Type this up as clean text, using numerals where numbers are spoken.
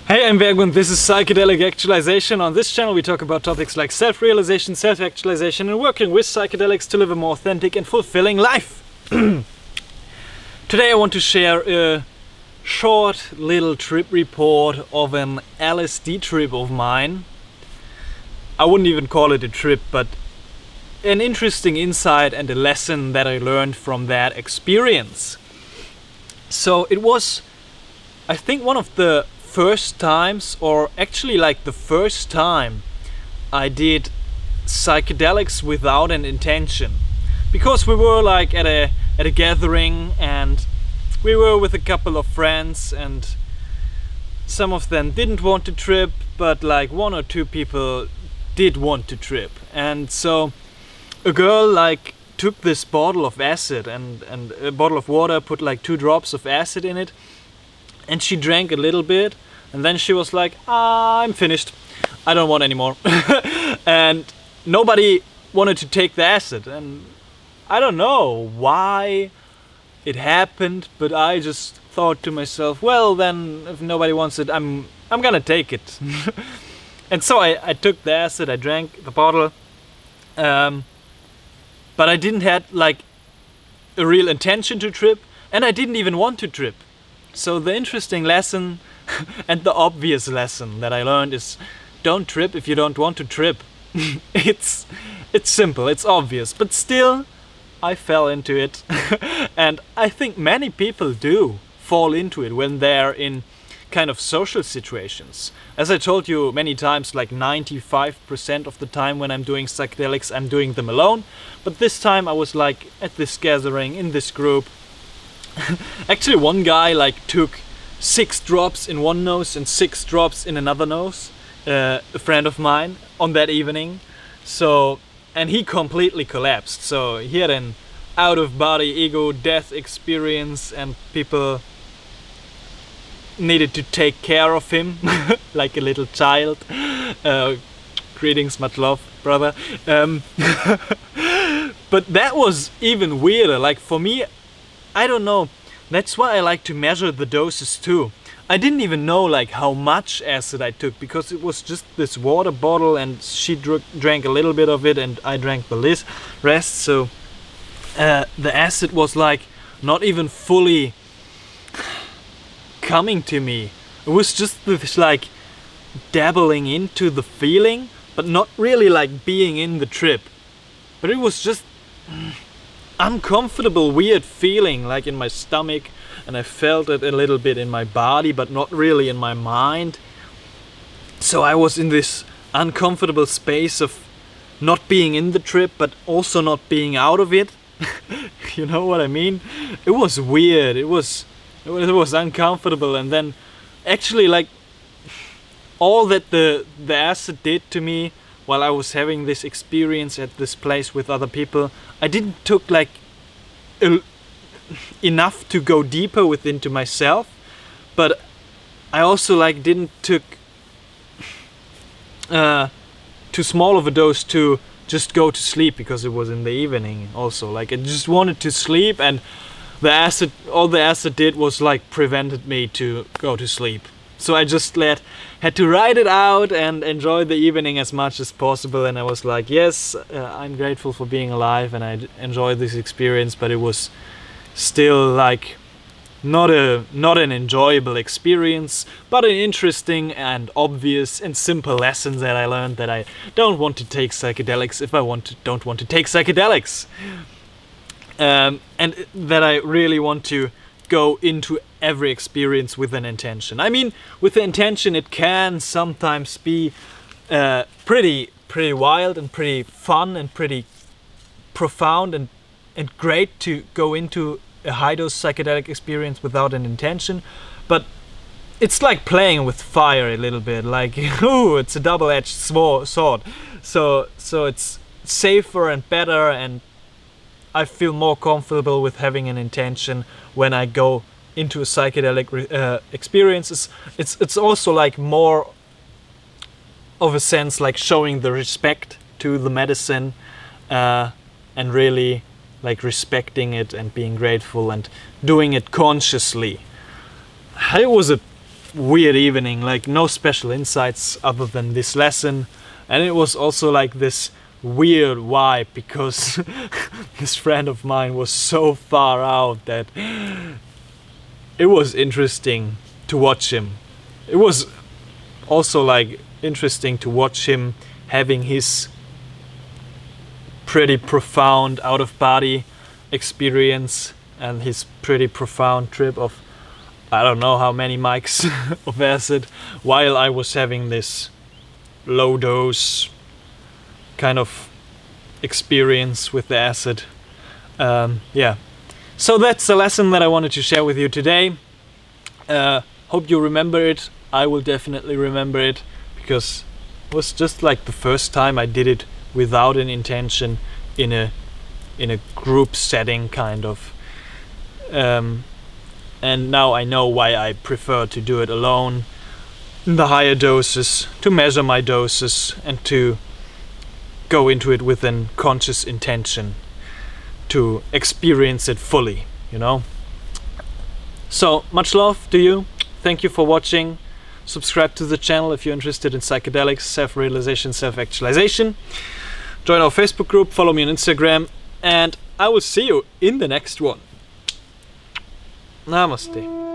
Hey, I'm Bergman. This is Psychedelic Actualization. On this channel we talk about topics like self-realization, self-actualization and working with psychedelics to live a more authentic and fulfilling life. Today I want to share a short little trip report of an LSD trip of mine. I wouldn't even call it a trip, but an interesting insight and a lesson that I learned from that experience. So it was, I think, one of the first times, or actually like the first time I did psychedelics without an intention, because we were like at a gathering and we were with a couple of friends, and some of them didn't want to trip, but like one or two people did want to trip. And so a girl like took this bottle of acid and a bottle of water, put like 2 drops of acid in it, and she drank a little bit. And then she was like, I'm finished, I don't want any more. And nobody wanted to take the acid. And I don't know why it happened, but I just thought to myself, well, then if nobody wants it, I'm gonna take it. And so I took the acid, I drank the bottle. But I didn't have like a real intention to trip, and I didn't even want to trip. So the interesting lesson and the obvious lesson that I learned is, don't trip if you don't want to trip. It's simple, it's obvious, but still I fell into it. And I think many people do fall into it when they're in kind of social situations. As I told you many times, like 95% of the time when I'm doing psychedelics, I'm doing them alone. But this time I was like at this gathering in this group. Actually, one guy like took 6 drops in one nose and 6 drops in another nose, a friend of mine, on that evening. So, and he completely collapsed. So he had an out-of-body ego death experience, and people needed to take care of him like a little child. Greetings, much love, brother. But that was even weirder. Like for me, I don't know. That's why I like to measure the doses too. I didn't even know like how much acid I took, because it was just this water bottle and she drank a little bit of it and I drank the rest. So the acid was like not even fully coming to me. It was just this like dabbling into the feeling, but not really like being in the trip. But it was just uncomfortable, weird feeling like in my stomach, and I felt it a little bit in my body, but not really in my mind. So I was in this uncomfortable space of not being in the trip, but also not being out of it. You know what I mean? It was weird. It was uncomfortable. And then actually like all that the acid did to me while I was having this experience at this place with other people, I didn't took like enough to go deeper into myself, but I also like didn't took too small of a dose to just go to sleep, because it was in the evening also. Like I just wanted to sleep, and all the acid did was like prevented me to go to sleep. So I just had to ride it out and enjoy the evening as much as possible. And I was like, yes, I'm grateful for being alive and I enjoyed this experience, but it was still like not an enjoyable experience, but an interesting and obvious and simple lesson that I learned, that I don't want to take psychedelics if I don't want to take psychedelics. And that I really want to go into every experience with an intention. I mean, with the intention it can sometimes be pretty wild and pretty fun and pretty profound and great to go into a high-dose psychedelic experience without an intention. But it's like playing with fire a little bit, like ooh, it's a double-edged sword. So it's safer and better, and I feel more comfortable with having an intention when I go into a psychedelic experiences. It's also like more of a sense like showing the respect to the medicine, and really like respecting it and being grateful and doing it consciously. It was a weird evening, like no special insights other than this lesson. And it was also like this weird vibe because this friend of mine was so far out that it was interesting to watch him. It was also like interesting to watch him having his pretty profound out of body experience and his pretty profound trip of I don't know how many mics of acid, while I was having this low dose kind of experience with the acid. Yeah, so that's a lesson that I wanted to share with you today. Hope you remember it. I will definitely remember it because it was just like the first time I did it without an intention in a group setting kind of. And now I know why I prefer to do it alone in the higher doses, to measure my doses and to go into it with a conscious intention to experience it fully, you know. So much love to you. Thank you for watching. Subscribe to the channel if you're interested in psychedelics, self-realization, self-actualization. Join our Facebook group, follow me on Instagram, and I will see you in the next one. Namaste.